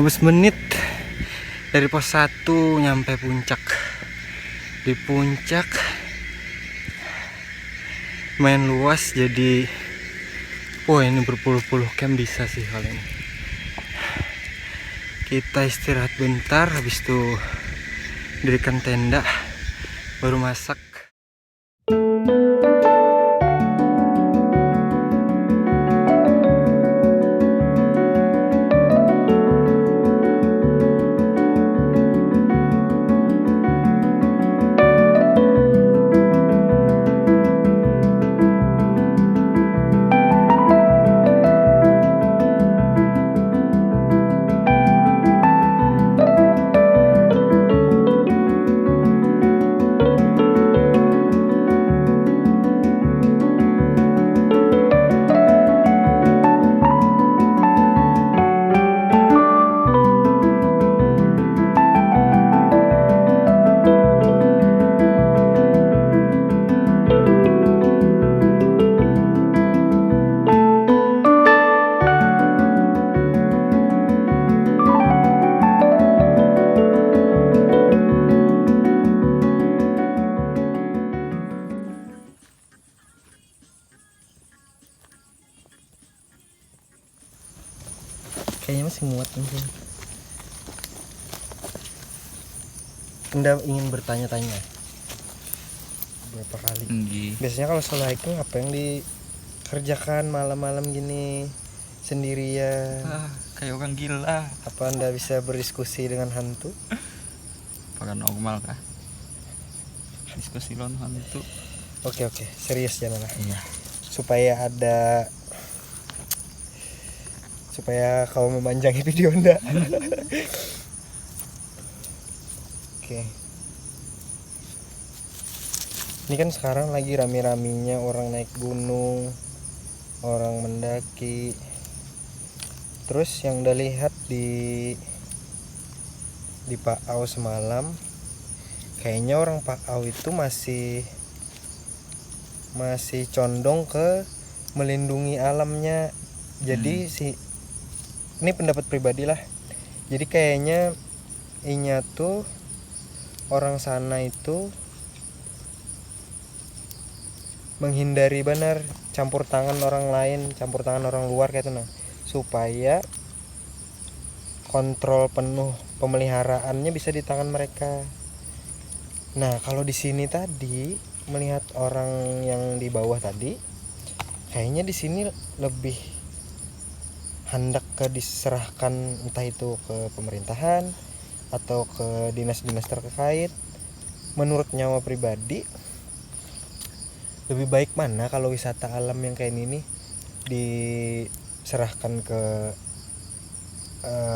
15 menit dari pos 1 nyampe puncak. Di puncak main luas, jadi wah ini berpuluh-puluh camp bisa sih kali ini. Kita istirahat bentar, habis itu dirikan tenda, baru masak. Kayaknya masih muat mungkin. Anda ingin bertanya-tanya berapa kali? Biasanya kalau solo hiking apa yang dikerjakan malam-malam gini sendirian? Kayak orang gila. Apa Anda bisa berdiskusi dengan hantu? Paranormal kah? Diskusi lawan hantu. Oke, serius jangan lah. Iya. Supaya kau memanjangi video Anda. Oke. Ini kan sekarang lagi rame-ramenya orang naik gunung, orang mendaki. Terus yang udah lihat di Paau semalam, kayaknya orang Paau itu masih condong ke melindungi alamnya. Jadi ini pendapat pribadi lah. Jadi kayaknya tuh orang sana itu menghindari benar campur tangan orang lain, campur tangan orang luar kayak itu nah, supaya kontrol penuh pemeliharaannya bisa di tangan mereka. Nah, kalau di sini tadi melihat orang yang di bawah tadi, kayaknya di sini lebih hendak diserahkan, entah itu ke pemerintahan atau ke dinas-dinas terkait. Menurut nyawa pribadi, lebih baik mana kalau wisata alam yang kayak ini diserahkan ke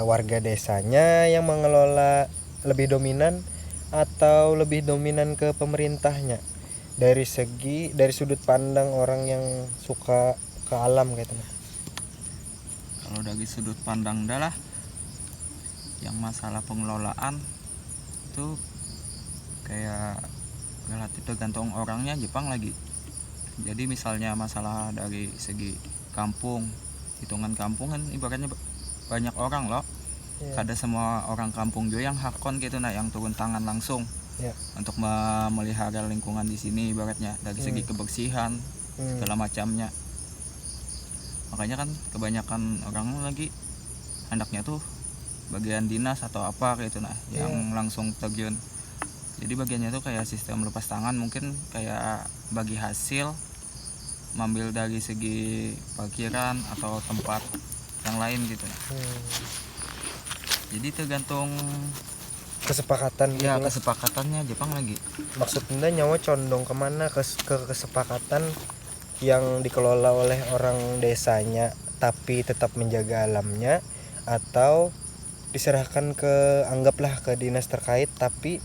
warga desanya yang mengelola lebih dominan, atau lebih dominan ke pemerintahnya dari sudut pandang orang yang suka ke alam kayak gitu. Kalau dari sudut pandang dah, yang masalah pengelolaan itu kayak relatif tergantung orangnya Jepang lagi. Jadi misalnya masalah dari segi kampung, hitungan kampung kan ibaratnya banyak orang loh. Kada semua orang kampung juga yang hakon gitu nah, yang turun tangan langsung untuk memelihara lingkungan di sini ibaratnya dari segi kebersihan segala macamnya. Makanya kan kebanyakan orang lagi hendaknya tuh bagian dinas atau apa kayak itu nah yang langsung terjun. Jadi bagiannya tuh kayak sistem lepas tangan, mungkin kayak bagi hasil, mengambil dari segi parkiran atau tempat yang lain gitu. Jadi tergantung kesepakatan ya gitu, kesepakatannya Jepang lagi. Maksudnya nyawa condong kemana, ke kesepakatan yang dikelola oleh orang desanya tapi tetap menjaga alamnya, atau diserahkan ke, anggaplah ke dinas terkait, tapi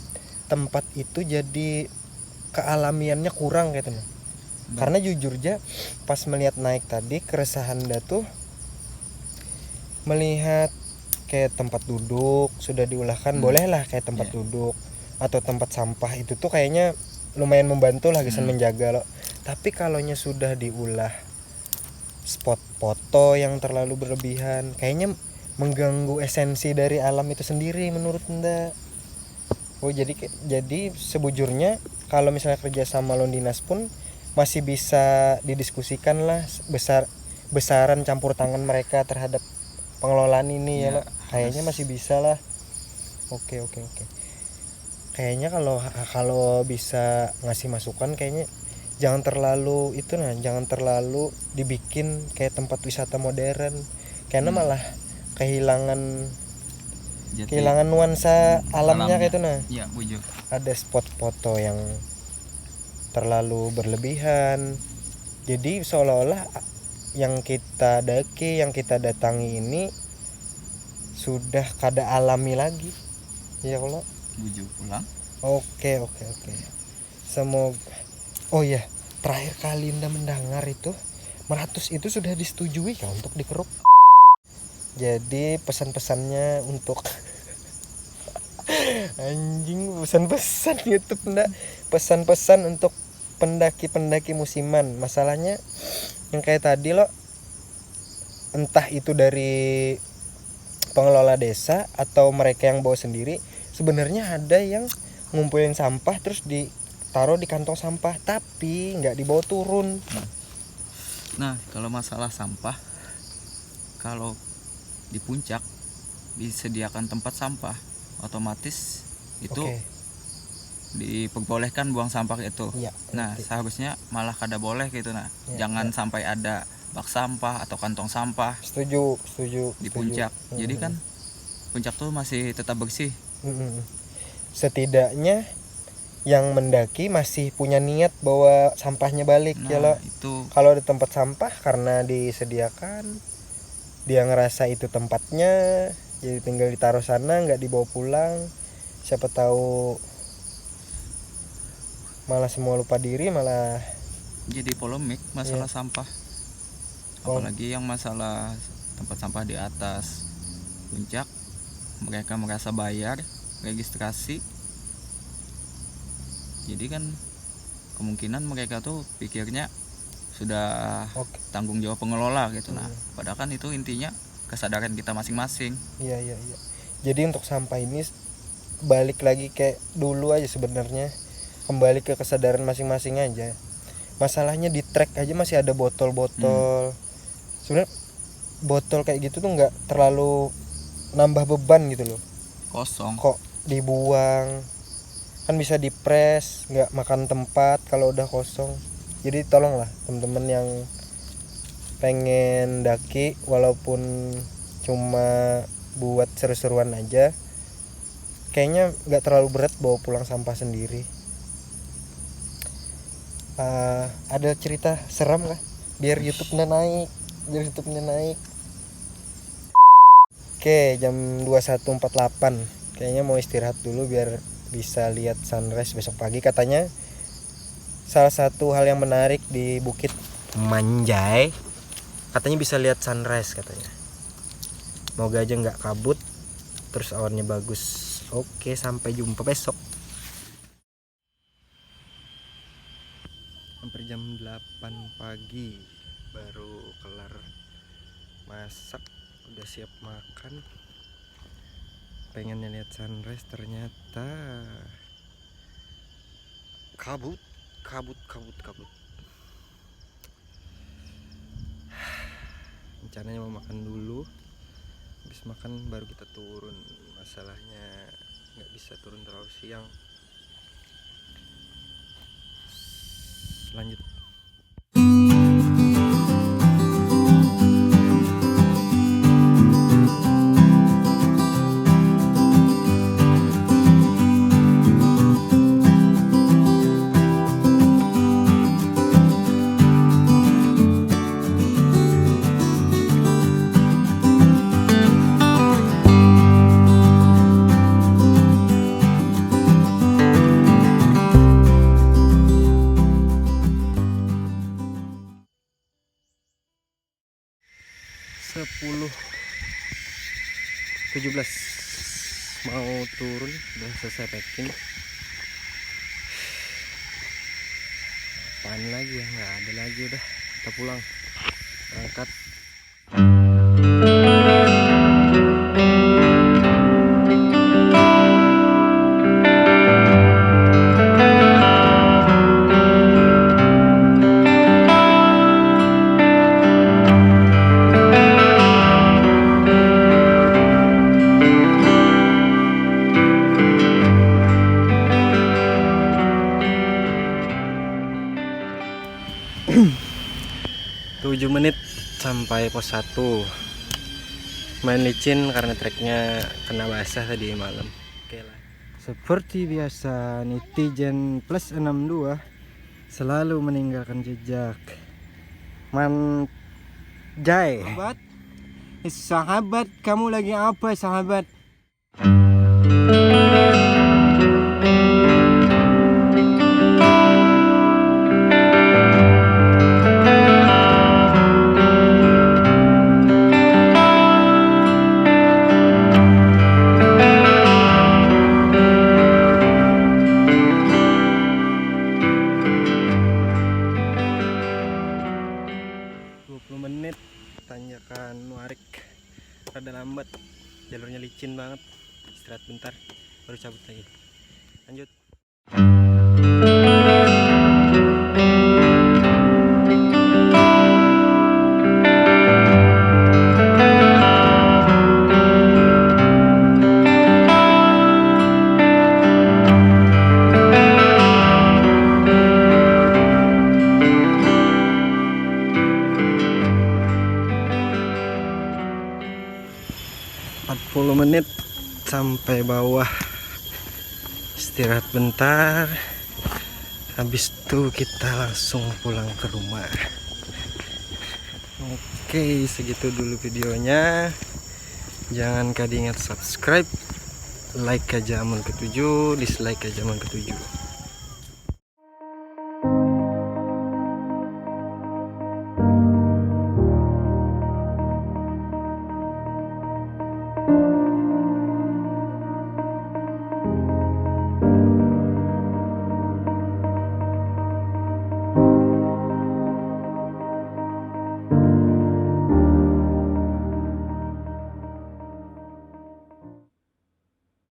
tempat itu jadi kealamiannya kurang gitu. Karena jujur aja pas melihat naik tadi, keresahan dah tuh melihat kayak tempat duduk sudah diulahkan, bolehlah kayak tempat duduk atau tempat sampah itu tuh kayaknya lumayan membantu lah kesan menjaga loh. Tapi kalaunya sudah diulah spot foto yang terlalu berlebihan, kayaknya mengganggu esensi dari alam itu sendiri menurut Nda. Oh jadi sebujurnya kalau misalnya kerja sama lawan dinas pun masih bisa didiskusikan lah besaran campur tangan mereka terhadap pengelolaan ini ya Ya, lo. Kayaknya harus. masih bisa lah. Oke oke oke. Kayaknya kalau bisa ngasih masukan kayaknya jangan terlalu dibikin kayak tempat wisata modern. Karena malah kehilangan Jadi kehilangan nuansa alamnya kayak itu nah. ya bujuk. Ada spot foto yang terlalu berlebihan. Jadi seolah-olah yang kita daki, yang kita datangi ini sudah kada alami lagi. Ya kalau Bujuk pulang. oke. Semoga oh iya, terakhir kali Anda mendengar itu Meratus itu sudah disetujui kan untuk dikeruk. Jadi pesan-pesannya untuk anjing pesan-pesan YouTube enggak, pesan-pesan untuk pendaki-pendaki musiman. Masalahnya yang kayak tadi lo, entah itu dari pengelola desa atau mereka yang bawa sendiri, sebenarnya ada yang ngumpulin sampah terus ditaruh di kantong sampah tapi nggak dibawa turun. Nah, kalau masalah sampah, kalau di puncak disediakan tempat sampah, otomatis itu Oke. diperbolehkan buang sampah itu. Iya, Nah, ngerti. seharusnya malah kada boleh gitu. Nah, Ya, jangan sampai ada bak sampah atau kantong sampah Setuju di puncak. Jadi kan puncak tuh masih tetap bersih. Setidaknya yang mendaki masih punya niat bawa sampahnya balik ya lo. Nah, itu Kalau ada tempat sampah karena disediakan, dia ngerasa itu tempatnya, jadi tinggal ditaruh sana nggak dibawa pulang. Siapa tahu malah semua lupa diri, malah jadi polemik masalah sampah. Apalagi yang masalah tempat sampah di atas puncak, mereka merasa bayar registrasi. Jadi kan kemungkinan mereka tuh pikirnya sudah tanggung jawab pengelola gitu. Nah, padahal kan itu intinya kesadaran kita masing-masing. iya. Jadi untuk sampah ini balik lagi kayak dulu aja sebenarnya, kembali ke kesadaran masing-masing aja. Masalahnya di trek aja masih ada botol-botol. Sebenarnya botol kayak gitu tuh nggak terlalu nambah beban gitu loh. Kosong. Kok dibuang, kan bisa dipres, nggak makan tempat kalau udah kosong. Jadi tolonglah teman-teman yang pengen daki walaupun cuma buat seru-seruan aja, kayaknya nggak terlalu berat bawa pulang sampah sendiri. Ada cerita seram kah biar YouTube-nya naik, Oke, jam 21.48 kayaknya mau istirahat dulu biar bisa lihat sunrise besok pagi. Katanya salah satu hal yang menarik di Bukit Manjai, katanya bisa lihat sunrise katanya. Moga aja nggak kabut, terus awannya bagus. Oke, sampai jumpa besok. Hampir jam 8 pagi baru kelar masak, udah siap makan. Pengennya lihat sunrise, ternyata kabut. Rencananya mau makan dulu, habis makan baru kita turun. Masalahnya nggak bisa turun terlalu siang. Lanjut. Sepuluh 17 mau turun, udah selesai packing. Apaan lagi ya, nggak ada lagi, udah kita pulang berangkat. 7 menit sampai pos 1. Main licin karena treknya kena basah tadi malam. Oke lah. Seperti biasa, netizen plus 62 selalu meninggalkan jejak. Manjai. Sahabat, kamu lagi apa sahabat? Menit tanjakan Muarik, rada lambat, jalurnya licin banget. Istirahat bentar baru cabut lagi. Lanjut. Menit sampai bawah, istirahat bentar, habis itu kita langsung pulang ke rumah. Oke, segitu dulu videonya. Jangan ingat subscribe, like aja aman ke-7, dislike aja aman ke-7.